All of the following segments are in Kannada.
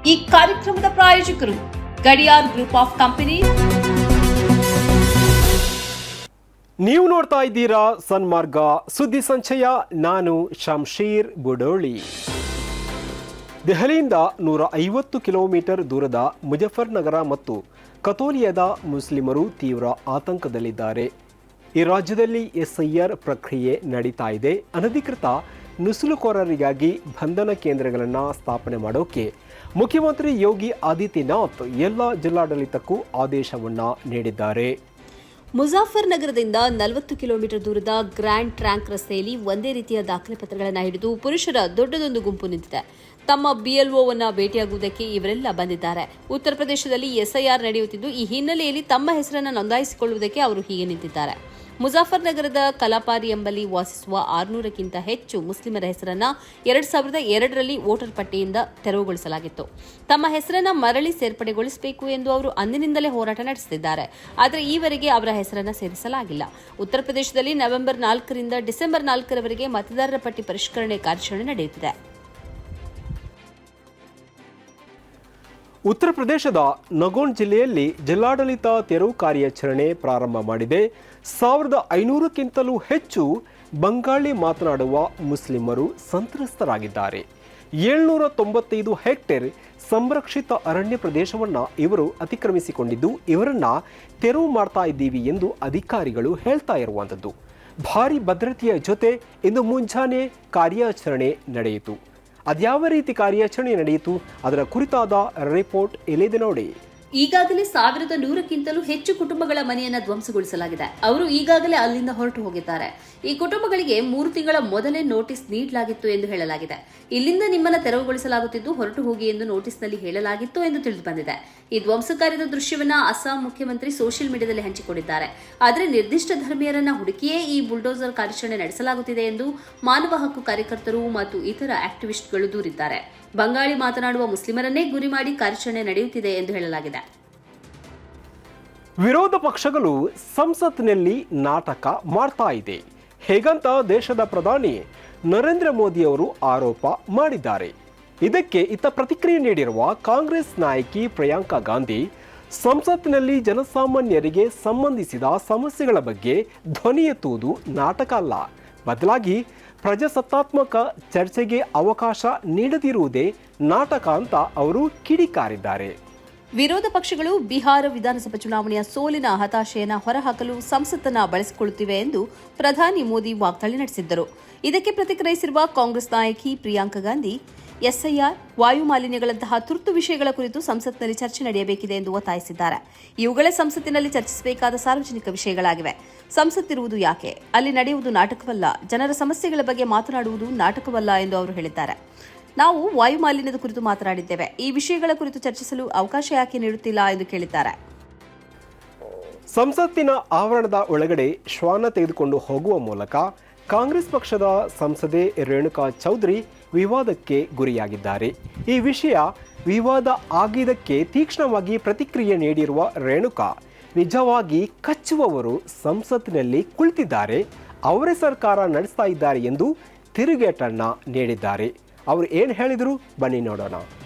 ಈ ಕಾರ್ಯಕ್ರಮದ ಪ್ರಾಯೋಜಕರು ಗಡಿಯಾರ್ ಗ್ರೂಪ್ ಆಫ್ ಕಂಪನಿ. ನೀವು ನೋಡ್ತಾ ಇದ್ದೀರಾ ಸನ್ಮಾರ್ಗ ಸುದ್ದಿ ಸಂಚಯ. ನಾನು ಶಂಶೀರ್ ಬುಡೋಳಿ. ದೆಹಲಿಯಿಂದ 150 ಕಿಲೋಮೀಟರ್ ದೂರದ ಮುಜಫರ್ನಗರ ಮತ್ತು ಕತೋಲಿಯಾದ ಮುಸ್ಲಿಮರು ತೀವ್ರ ಆತಂಕದಲ್ಲಿದ್ದಾರೆ. ಈ ರಾಜ್ಯದಲ್ಲಿ ಎಸ್ಐಆರ್ ಪ್ರಕ್ರಿಯೆ ನಡೀತಾ ಇದೆ. ಅನಧಿಕೃತ ನುಸುಳುಕೋರರಿಗಾಗಿ ಬಂಧನ ಕೇಂದ್ರಗಳನ್ನು ಸ್ಥಾಪನೆ ಮಾಡೋಕೆ ಮುಖ್ಯಮಂತ್ರಿ ಯೋಗಿ ಆದಿತ್ಯನಾಥ್ ಎಲ್ಲ ಜಿಲ್ಲಾಡಳಿತಕ್ಕೂ ಆದೇಶವನ್ನು ನೀಡಿದ್ದಾರೆ. ಮುಜಾಫರ್ನಗರದಿಂದ 40 ಕಿಲೋಮೀಟರ್ ದೂರದ ಗ್ರ್ಯಾಂಡ್ ಟ್ರ್ಯಾಂಕ್ ರಸ್ತೆಯಲ್ಲಿ ಒಂದೇ ರೀತಿಯ ದಾಖಲೆ ಪತ್ರಗಳನ್ನು ಹಿಡಿದು ಪುರುಷರ ದೊಡ್ಡದೊಂದು ಗುಂಪು ನಿಂತಿದೆ. ತಮ್ಮ ಬಿಎಲ್ಒವನ್ನ ಭೇಟಿಯಾಗುವುದಕ್ಕೆ ಇವರೆಲ್ಲ ಬಂದಿದ್ದಾರೆ. ಉತ್ತರ ಪ್ರದೇಶದಲ್ಲಿ ಎಸ್ಐಆರ್ ನಡೆಯುತ್ತಿದ್ದು, ಈ ಹಿನ್ನೆಲೆಯಲ್ಲಿ ತಮ್ಮ ಹೆಸರನ್ನು ನೋಂದಾಯಿಸಿಕೊಳ್ಳುವುದಕ್ಕೆ ಅವರು ಹೀಗೆ ನಿಂತಿದ್ದಾರೆ. ಮುಜಾಫರ್ನಗರದ ಕಲಾಪಾರಿ ಎಂಬಲ್ಲಿ ವಾಸಿಸುವ 600ಕ್ಕಿಂತ ಹೆಚ್ಚು ಮುಸ್ಲಿಮರ ಹೆಸರನ್ನ 2002ರಲ್ಲಿ ವೋಟರ್ ಪಟ್ಟಿಯಿಂದ ತೆರವುಗೊಳಿಸಲಾಗಿತ್ತು. ತಮ್ಮ ಹೆಸರನ್ನ ಮರಳಿ ಸೇರ್ಪಡೆಗೊಳಿಸಬೇಕು ಎಂದು ಅವರು ಅಂದಿನಿಂದಲೇ ಹೋರಾಟ ನಡೆಸುತ್ತಿದ್ದಾರೆ. ಆದರೆ ಈವರೆಗೆ ಅವರ ಹೆಸರನ್ನ ಸೇರಿಸಲಾಗಿಲ್ಲ. ಉತ್ತರ ಪ್ರದೇಶದಲ್ಲಿ ನವೆಂಬರ್ 4ರಿಂದ ಡಿಸೆಂಬರ್ 4ರವರೆಗೆ ಮತದಾರರ ಪಟ್ಟಿ ಪರಿಷ್ಕರಣೆ ಕಾರ್ಯಾಚರಣೆ ನಡೆಯುತ್ತಿದೆ. ಉತ್ತರ ಪ್ರದೇಶದ ನಗೋನ್ ಜಿಲ್ಲೆಯಲ್ಲಿ ಜಿಲ್ಲಾಡಳಿತ ತೆರವು ಕಾರ್ಯಾಚರಣೆ ಪ್ರಾರಂಭ ಮಾಡಿದೆ. 1500ಕ್ಕಿಂತಲೂ ಹೆಚ್ಚು ಬಂಗಾಳಿ ಮಾತನಾಡುವ ಮುಸ್ಲಿಮರು ಸಂತ್ರಸ್ತರಾಗಿದ್ದಾರೆ. 795 ಹೆಕ್ಟೇರ್ ಸಂರಕ್ಷಿತ ಅರಣ್ಯ ಪ್ರದೇಶವನ್ನು ಇವರು ಅತಿಕ್ರಮಿಸಿಕೊಂಡಿದ್ದು, ಇವರನ್ನ ತೆರವು ಮಾಡ್ತಾ ಇದ್ದೀವಿ ಎಂದು ಅಧಿಕಾರಿಗಳು ಹೇಳ್ತಾ ಇರುವಂಥದ್ದು. ಭಾರಿ ಭದ್ರತೆಯ ಜೊತೆ ಇಂದು ಮುಂಜಾನೆ ಕಾರ್ಯಾಚರಣೆ ನಡೆಯಿತು. ಅದ್ಯಾವ ರೀತಿ ಕಾರ್ಯಾಚರಣೆ ನಡೆಯಿತು, ಅದರ ಕುರಿತಾದ ರಿಪೋರ್ಟ್ ಇಲ್ಲಿದೆ ನೋಡಿ. ಈಗಾಗಲೇ 1100ಕ್ಕಿಂತಲೂ ಹೆಚ್ಚು ಕುಟುಂಬಗಳ ಮನೆಯನ್ನ ಧ್ವಂಸಗೊಳಿಸಲಾಗಿದೆ. ಅವರು ಈಗಾಗಲೇ ಅಲ್ಲಿಂದ ಹೊರಟು ಹೋಗಿದ್ದಾರೆ. ಈ ಕುಟುಂಬಗಳಿಗೆ 3 ತಿಂಗಳ ಮೊದಲೇ ನೋಟಿಸ್ ನೀಡಲಾಗಿತ್ತು ಎಂದು ಹೇಳಲಾಗಿದೆ. ಇಲ್ಲಿಂದ ನಿಮ್ಮನ್ನ ತೆರವುಗೊಳಿಸಲಾಗುತ್ತಿದ್ದು, ಹೊರಟು ಹೋಗಿ ಎಂದು ನೋಟಿಸ್ನಲ್ಲಿ ಹೇಳಲಾಗಿತ್ತು ಎಂದು ತಿಳಿದು ಬಂದಿದೆ. ಈ ಧ್ವಂಸ ಕಾರ್ಯದ ದೃಶ್ಯವನ್ನ ಅಸ್ಸಾಂ ಮುಖ್ಯಮಂತ್ರಿ ಸೋಷಿಯಲ್ ಮೀಡಿಯಾದಲ್ಲಿ ಹಂಚಿಕೊಂಡಿದ್ದಾರೆ. ಆದರೆ ನಿರ್ದಿಷ್ಟ ಧರ್ಮೀಯರನ್ನ ಹುಡುಕಿಯೇ ಈ ಬುಲ್ಡೋಸರ್ ಕಾರ್ಯಾಚರಣೆ ನಡೆಸಲಾಗುತ್ತಿದೆ ಎಂದು ಮಾನವ ಹಕ್ಕು ಕಾರ್ಯಕರ್ತರು ಮತ್ತು ಇತರ ಆಕ್ಟಿವಿಸ್ಟ್ಗಳು ದೂರಿದ್ದಾರೆ. ಬಂಗಾಳಿ ಮಾತನಾಡುವ ಮುಸ್ಲಿಮರನ್ನೇ ಗುರಿ ಮಾಡಿ ಕಾರ್ಯಾಚರಣೆ ನಡೆಯುತ್ತಿದೆ ಎಂದು ಹೇಳಲಾಗಿದೆ. ವಿರೋಧ ಪಕ್ಷಗಳು ಸಂಸತ್ನಲ್ಲಿ ನಾಟಕ ಮಾಡ್ತಾ ಇದೆ, ಹೇಗಂತ ದೇಶದ ಪ್ರಧಾನಿ ನರೇಂದ್ರ ಮೋದಿ ಅವರು ಆರೋಪ ಮಾಡಿದ್ದಾರೆ. ಇದಕ್ಕೆ ಇತ್ತ ಪ್ರತಿಕ್ರಿಯೆ ನೀಡಿರುವ ಕಾಂಗ್ರೆಸ್ ನಾಯಕಿ ಪ್ರಿಯಾಂಕಾ ಗಾಂಧಿ, ಸಂಸತ್ತಿನಲ್ಲಿ ಜನಸಾಮಾನ್ಯರಿಗೆ ಸಂಬಂಧಿಸಿದ ಸಮಸ್ಯೆಗಳ ಬಗ್ಗೆ ಧ್ವನಿ ಎತ್ತುವುದು ನಾಟಕ ಅಲ್ಲ, ಬದಲಾಗಿ ಪ್ರಜಾಸತ್ತಾತ್ಮಕ ಚರ್ಚೆಗೆ ಅವಕಾಶ ನೀಡದಿರುವುದೇ ನಾಟಕ ಅಂತ ಅವರು ಕಿಡಿಕಾರಿದ್ದಾರೆ. ವಿರೋಧ ಪಕ್ಷಗಳು ಬಿಹಾರ ವಿಧಾನಸಭಾ ಚುನಾವಣೆಯ ಸೋಲಿನ ಹತಾಶೆಯನ್ನು ಹೊರಹಾಕಲು ಸಂಸತ್ತನ್ನ ಬಳಸಿಕೊಳ್ಳುತ್ತಿವೆ ಎಂದು ಪ್ರಧಾನಿ ಮೋದಿ ವಾಗ್ದಾಳಿ ನಡೆಸಿದ್ದರು. ಇದಕ್ಕೆ ಪ್ರತಿಕ್ರಿಯಿಸಿರುವ ಕಾಂಗ್ರೆಸ್ ನಾಯಕಿ ಪ್ರಿಯಾಂಕಾ ಗಾಂಧಿ, ಎಸ್ಐಆರ್, ವಾಯು ಮಾಲಿನ್ಯಗಳಂತಹ ತುರ್ತು ವಿಷಯಗಳ ಕುರಿತು ಸಂಸತ್ನಲ್ಲಿ ಚರ್ಚೆ ನಡೆಯಬೇಕಿದೆ ಎಂದು ಒತ್ತಾಯಿಸಿದ್ದಾರೆ. ಇವುಗಳೇ ಸಂಸತ್ತಿನಲ್ಲಿ ಚರ್ಚಿಸಬೇಕಾದ ಸಾರ್ವಜನಿಕ ವಿಷಯಗಳಾಗಿವೆ. ಸಂಸತ್ತಿರುವುದು ಯಾಕೆ? ಅಲ್ಲಿ ನಡೆಯುವುದು ನಾಟಕವಲ್ಲ. ಜನರ ಸಮಸ್ಯೆಗಳ ಬಗ್ಗೆ ಮಾತನಾಡುವುದು ನಾಟಕವಲ್ಲ ಎಂದು ಅವರು ಹೇಳಿದ್ದಾರೆ. ನಾವು ವಾಯು ಮಾಲಿನ್ಯದ ಕುರಿತು ಮಾತನಾಡಿದ್ದೇವೆ. ಈ ವಿಷಯಗಳ ಕುರಿತು ಚರ್ಚಿಸಲು ಅವಕಾಶ ಯಾಕೆ ನೀಡುತ್ತಿಲ್ಲ ಎಂದು ಕೇಳಿದ್ದಾರೆ. ಸಂಸತ್ತಿನ ಆವರಣದ ಒಳಗಡೆ ಶ್ವಾನ ತೆಗೆದುಕೊಂಡು ಹೋಗುವ ಮೂಲಕ ಕಾಂಗ್ರೆಸ್ ಪಕ್ಷದ ಸಂಸದೆ ರೇಣುಕಾ ಚೌಧರಿ ವಿವಾದಕ್ಕೆ ಗುರಿಯಾಗಿದ್ದಾರೆ. ಈ ವಿಷಯ ವಿವಾದ ಆಗಿದ್ದಕ್ಕೆ ತೀಕ್ಷ್ಣವಾಗಿ ಪ್ರತಿಕ್ರಿಯೆ ನೀಡಿರುವ ರೇಣುಕಾ, ನಿಜವಾಗಿ ಕಚ್ಚುವವರು ಸಂಸತ್ತಿನಲ್ಲಿ ಕುಳಿತಿದ್ದಾರೆ, ಅವರೇ ಸರ್ಕಾರ ನಡೆಸ್ತಾ ಇದ್ದಾರೆ ಎಂದು ತಿರುಗೇಟನ್ನ ನೀಡಿದ್ದಾರೆ. ಅವರು ಏನು ಹೇಳಿದ್ರು ಬನ್ನಿ ನೋಡೋಣ.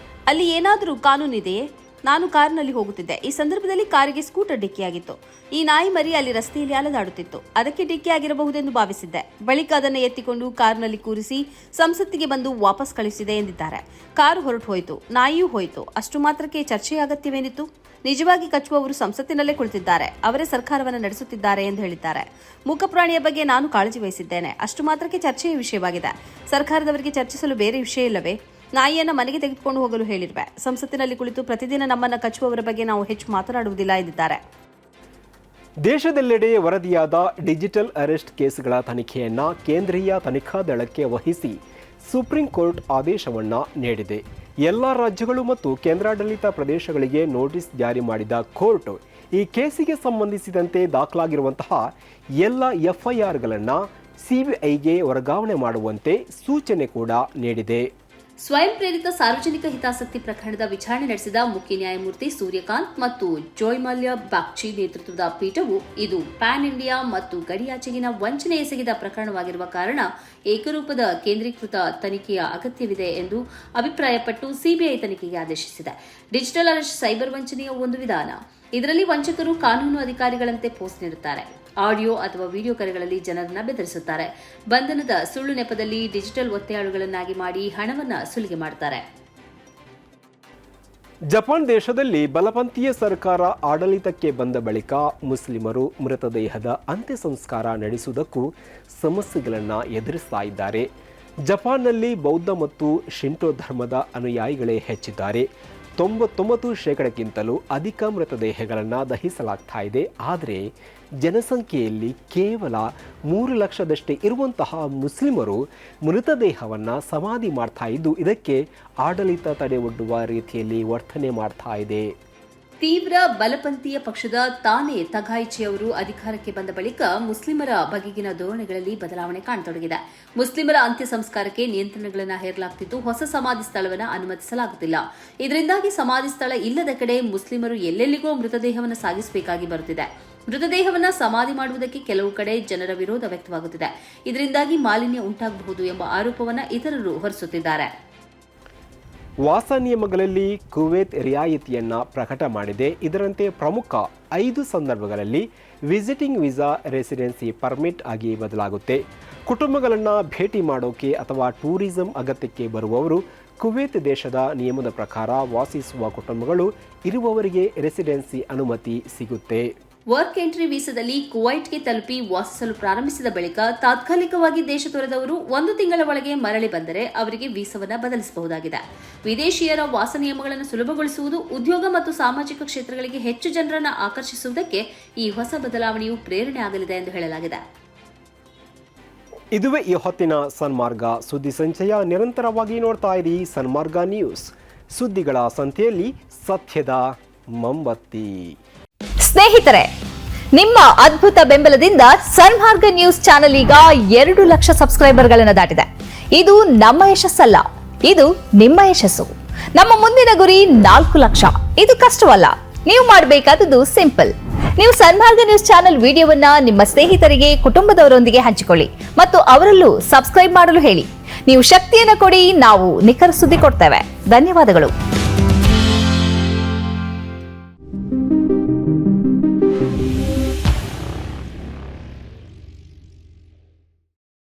ಅಲ್ಲಿ ಏನಾದರೂ ಕಾನೂನಿದೆಯೇ? ನಾನು ಕಾರಿನಲ್ಲಿ ಹೋಗುತ್ತಿದ್ದೆ. ಈ ಸಂದರ್ಭದಲ್ಲಿ ಕಾರಿಗೆ ಸ್ಕೂಟರ್ ಡಿಕ್ಕಿಯಾಗಿತ್ತು. ಈ ನಾಯಿ ಮರಿ ಅಲ್ಲಿ ರಸ್ತೆಯಲ್ಲಿ ಅಲೆದಾಡುತ್ತಿತ್ತು. ಅದಕ್ಕೆ ಡಿಕ್ಕಿಯಾಗಿರಬಹುದೆಂದು ಭಾವಿಸಿದ್ದೆ. ಬಳಿಕ ಅದನ್ನು ಎತ್ತಿಕೊಂಡು ಕಾರಿನಲ್ಲಿ ಕೂರಿಸಿ ಸಂಸತ್ತಿಗೆ ಬಂದು ವಾಪಸ್ ಕಳಿಸಿದೆ ಎಂದಿದ್ದಾರೆ. ಕಾರು ಹೊರಟು ಹೋಯಿತು, ನಾಯಿಯೂ ಹೋಯಿತು. ಅಷ್ಟು ಮಾತ್ರಕ್ಕೆ ಚರ್ಚೆಯ ಅಗತ್ಯವೇನಿತ್ತು? ನಿಜವಾಗಿ ಕಚ್ಚುವವರು ಸಂಸತ್ತಿನಲ್ಲೇ ಕುಳಿತಿದ್ದಾರೆ, ಅವರೇ ಸರ್ಕಾರವನ್ನು ನಡೆಸುತ್ತಿದ್ದಾರೆ ಎಂದು ಹೇಳಿದ್ದಾರೆ. ಮೂಕಪ್ರಾಣಿಯ ಬಗ್ಗೆ ನಾನು ಕಾಳಜಿ ವಹಿಸಿದ್ದೇನೆ. ಅಷ್ಟು ಮಾತ್ರಕ್ಕೆ ಚರ್ಚೆಯ ವಿಷಯವಾಗಿದೆ. ಸರ್ಕಾರದವರಿಗೆ ಚರ್ಚಿಸಲು ಬೇರೆ ವಿಷಯ ಇಲ್ಲವೇ? ನಾಯಿಯನ್ನ ಮನೆಗೆ ತೆಗೆದುಕೊಂಡು ಹೋಗಲು ಹೇಳಿರುವೆ. ಸಂಸತ್ತಿನಲ್ಲಿ ಕುಳಿತು ಪ್ರತಿದಿನ ನಮ್ಮನ್ನ ಕಚ್ಚುವವರ ಬಗ್ಗೆ ನಾವು ಹೆಚ್ಚು ಮಾತನಾಡುವುದಿಲ್ಲ ಎಂದಿದ್ದಾರೆ. ದೇಶದೆಲ್ಲೆಡೆ ವರದಿಯಾದ ಡಿಜಿಟಲ್ ಅರೆಸ್ಟ್ ಕೇಸ್ಗಳ ತನಿಖೆಯನ್ನ ಕೇಂದ್ರೀಯ ತನಿಖಾ ದಳಕ್ಕೆ ವಹಿಸಿ ಸುಪ್ರೀಂ ಕೋರ್ಟ್ ಆದೇಶವನ್ನ ನೀಡಿದೆ. ಎಲ್ಲ ರಾಜ್ಯಗಳು ಮತ್ತು ಕೇಂದ್ರಾಡಳಿತ ಪ್ರದೇಶಗಳಿಗೆ ನೋಟಿಸ್ ಜಾರಿ ಮಾಡಿದ ಕೋರ್ಟ್ ಈ ಕೇಸಿಗೆ ಸಂಬಂಧಿಸಿದಂತೆ ದಾಖಲಾಗಿರುವಂತಹ ಎಲ್ಲ ಎಫ್ಐಆರ್ಗಳನ್ನು ಸಿಬಿಐಗೆ ವರ್ಗಾವಣೆ ಮಾಡುವಂತೆ ಸೂಚನೆ ಕೂಡ ನೀಡಿದೆ. ಸ್ವಯಂ ಪ್ರೇರಿತ ಸಾರ್ವಜನಿಕ ಹಿತಾಸಕ್ತಿ ಪ್ರಕರಣದ ವಿಚಾರಣೆ ನಡೆಸಿದ ಮುಖ್ಯ ನ್ಯಾಯಮೂರ್ತಿ ಸೂರ್ಯಕಾಂತ್ ಮತ್ತು ಜೋಯ್ಮಲ್ಯ ಬಾಗ್ಚಿ ನೇತೃತ್ವದ ಪೀಠವು ಇದು ಪ್ಯಾನ್ ಇಂಡಿಯಾ ಮತ್ತು ಗಡಿಯಾಚೆಗಿನ ವಂಚನೆ ಎಸಗಿದ ಪ್ರಕರಣವಾಗಿರುವ ಕಾರಣ ಏಕರೂಪದ ಕೇಂದ್ರೀಕೃತ ತನಿಖೆಯ ಅಗತ್ಯವಿದೆ ಎಂದು ಅಭಿಪ್ರಾಯಪಟ್ಟು ಸಿಬಿಐ ತನಿಖೆಗೆ ಆದೇಶಿಸಿದೆ. ಡಿಜಿಟಲ್ ಅರೆಸ್ಟ್ ಸೈಬರ್ ವಂಚನೆಯ ಒಂದು ವಿಧಾನ. ಇದರಲ್ಲಿ ವಂಚಕರು ಕಾನೂನು ಅಧಿಕಾರಿಗಳಂತೆ ಪೋಸ್ಟ್ ನೀಡುತ್ತಾರೆ. ಆಡಿಯೋ ಅಥವಾ ವಿಡಿಯೋ ಕರೆಗಳಲ್ಲಿ ಜನರನ್ನ ಬೆದರಿಸುತ್ತಾರೆ. ಬಂಧನದ ಸುಳ್ಳು ನೆಪದಲ್ಲಿ ಡಿಜಿಟಲ್ ಒತ್ತೆಯಾಳುಗಳನ್ನಾಗಿ ಮಾಡಿ ಹಣವನ್ನು ಸುಲಿಗೆ ಮಾಡುತ್ತಾರೆ. ಜಪಾನ್ ದೇಶದಲ್ಲಿ ಬಲಪಂಥೀಯ ಸರ್ಕಾರ ಆಡಳಿತಕ್ಕೆ ಬಂದ ಬಳಿಕ ಮುಸ್ಲಿಮರು ಮೃತದೇಹದ ಅಂತ್ಯ ಸಂಸ್ಕಾರ ನಡೆಸುವುದಕ್ಕೂ ಸಮಸ್ಯೆಗಳನ್ನು ಎದುರಿಸ್ತಾ ಇದ್ದಾರೆ. ಜಪಾನ್ನಲ್ಲಿ ಬೌದ್ಧ ಮತ್ತು ಶಿಂಟೋ ಧರ್ಮದ ಅನುಯಾಯಿಗಳೇ ಹೆಚ್ಚಿದ್ದಾರೆ. 99% ಅಧಿಕ ಮೃತದೇಹಗಳನ್ನು ದಹಿಸಲಾಗ್ತಾ ಇದೆ. ಆದರೆ ಜನಸಂಖ್ಯೆಯಲ್ಲಿ ಕೇವಲ 3 ಲಕ್ಷದಷ್ಟೇ ಇರುವಂತಹ ಮುಸ್ಲಿಮರು ಮೃತದೇಹವನ್ನು ಸಮಾಧಿ ಮಾಡ್ತಾ ಇದ್ದು, ಇದಕ್ಕೆ ಆಡಳಿತ ತಡೆ ಒಡ್ಡುವ ರೀತಿಯಲ್ಲಿ ವರ್ತನೆ ಮಾಡ್ತಾ ಇದೆ. ತೀವ್ರ ಬಲಪಂಥೀಯ ಪಕ್ಷದ ತಾನೆ ತಗಾಯಿಚಿ ಅವರು ಅಧಿಕಾರಕ್ಕೆ ಬಂದ ಬಳಿಕ ಮುಸ್ಲಿಮರ ಬಗೆಗಿನ ಧೋರಣೆಗಳಲ್ಲಿ ಬದಲಾವಣೆ ಕಾಣತೊಡಗಿದೆ. ಮುಸ್ಲಿಮರ ಅಂತ್ಯ ಸಂಸ್ಕಾರಕ್ಕೆ ನಿಯಂತ್ರಣಗಳನ್ನು ಹೇರಲಾಗುತ್ತಿದ್ದು, ಹೊಸ ಸಮಾಧಿ ಸ್ಥಳವನ್ನು ಅನುಮತಿಸಲಾಗುತ್ತಿಲ್ಲ. ಇದರಿಂದಾಗಿ ಸಮಾಧಿ ಸ್ಥಳ ಇಲ್ಲದ ಕಡೆ ಮುಸ್ಲಿಮರು ಎಲ್ಲೆಲ್ಲಿಗೋ ಮೃತದೇಹವನ್ನು ಸಾಗಿಸಬೇಕಾಗಿ ಬರುತ್ತಿದೆ. ಮೃತದೇಹವನ್ನು ಸಮಾಧಿ ಮಾಡುವುದಕ್ಕೆ ಕೆಲವು ಕಡೆ ಜನರ ವಿರೋಧ ವ್ಯಕ್ತವಾಗುತ್ತಿದೆ. ಇದರಿಂದಾಗಿ ಮಾಲಿನ್ಯ ಉಂಟಾಗಬಹುದು ಎಂಬ ಆರೋಪವನ್ನು ಇತರರು ಹೊರಿಸುತ್ತಿದ್ದಾರೆ. ವಾಸ ನಿಯಮಗಳಲ್ಲಿ ಕುವೈತ್ ರಿಯಾಯಿತಿಯನ್ನು ಪ್ರಕಟ ಮಾಡಿದೆ. ಇದರಂತೆ ಪ್ರಮುಖ 5 ಸಂದರ್ಭಗಳಲ್ಲಿ ವಿಸಿಟಿಂಗ್ ವೀಸಾ ರೆಸಿಡೆನ್ಸಿ ಪರ್ಮಿಟ್ ಆಗಿ ಬದಲಾಗುತ್ತೆ. ಕುಟುಂಬಗಳನ್ನು ಭೇಟಿ ಮಾಡೋಕೆ ಅಥವಾ ಟೂರಿಸಂ ಅಗತ್ಯಕ್ಕೆ ಬರುವವರು ಕುವೈತ್ ದೇಶದ ನಿಯಮದ ಪ್ರಕಾರ ವಾಸಿಸುವ ಕುಟುಂಬಗಳು ಇರುವವರಿಗೆ ರೆಸಿಡೆನ್ಸಿ ಅನುಮತಿ ಸಿಗುತ್ತೆ. ವರ್ಕ್ ಎಂಟ್ರಿ ವೀಸಾದಲ್ಲಿ ಕುವೈಟ್ಗೆ ತಲುಪಿ ವಾಸಿಸಲು ಪ್ರಾರಂಭಿಸಿದ ಬಳಿಕ ತಾತ್ಕಾಲಿಕವಾಗಿ ದೇಶ ತೊರೆದವರು 1 ತಿಂಗಳ ಒಳಗೆ ಮರಳಿ ಬಂದರೆ ಅವರಿಗೆ ವೀಸಾವನ್ನು ಬದಲಿಸಬಹುದಾಗಿದೆ. ವಿದೇಶಿಯರ ವಾಸ ನಿಯಮಗಳನ್ನು ಸುಲಭಗೊಳಿಸುವುದು, ಉದ್ಯೋಗ ಮತ್ತು ಸಾಮಾಜಿಕ ಕ್ಷೇತ್ರಗಳಿಗೆ ಹೆಚ್ಚು ಜನರನ್ನು ಆಕರ್ಷಿಸುವುದಕ್ಕೆ ಈ ಹೊಸ ಬದಲಾವಣೆಯು ಪ್ರೇರಣೆ ಆಗಲಿದೆ ಎಂದು ಹೇಳಲಾಗಿದೆ. ಇದುವೇ ಈ ಹೊತ್ತಿನ ಸನ್ಮಾರ್ಗ ಸುದ್ದಿ ಸಂಚಯ. ನಿರಂತರವಾಗಿ ನೋಡ್ತಾ ಇರಿ ಸನ್ಮಾರ್ಗ ನ್ಯೂಸ್. ಸುದ್ದಿಗಳ ಸಂತೆಯಲ್ಲಿ ಸತ್ಯದ ಮೊಂಬತ್ತಿ. ಸ್ನೇಹಿತರೆ, ನಿಮ್ಮ ಅದ್ಭುತ ಬೆಂಬಲದಿಂದ ಸನ್ಮಾರ್ಗ ನ್ಯೂಸ್ ಚಾನೆಲ್ ಈಗ 2 ಲಕ್ಷ ಸಬ್ಸ್ಕ್ರೈಬರ್ಗಳನ್ನು ದಾಟಿದೆ. ಇದು ನಮ್ಮ ಯಶಸ್ಸಲ್ಲ, ಇದು ನಿಮ್ಮ ಯಶಸ್ಸು. ನಮ್ಮ ಮುಂದಿನ ಗುರಿ 4 ಲಕ್ಷ. ಇದು ಕಷ್ಟವಲ್ಲ. ನೀವು ಮಾಡಬೇಕಾದದ್ದು ಸಿಂಪಲ್. ನೀವು ಸನ್ಮಾರ್ಗ ನ್ಯೂಸ್ ಚಾನೆಲ್ ವಿಡಿಯೋವನ್ನ ನಿಮ್ಮ ಸ್ನೇಹಿತರಿಗೆ, ಕುಟುಂಬದವರೊಂದಿಗೆ ಹಂಚಿಕೊಳ್ಳಿ ಮತ್ತು ಅವರಲ್ಲೂ ಸಬ್ಸ್ಕ್ರೈಬ್ ಮಾಡಲು ಹೇಳಿ. ನೀವು ಶಕ್ತಿಯನ್ನು ಕೊಡಿ, ನಾವು ನಿಖರ ಸುದ್ದಿ ಕೊಡ್ತೇವೆ. ಧನ್ಯವಾದಗಳು.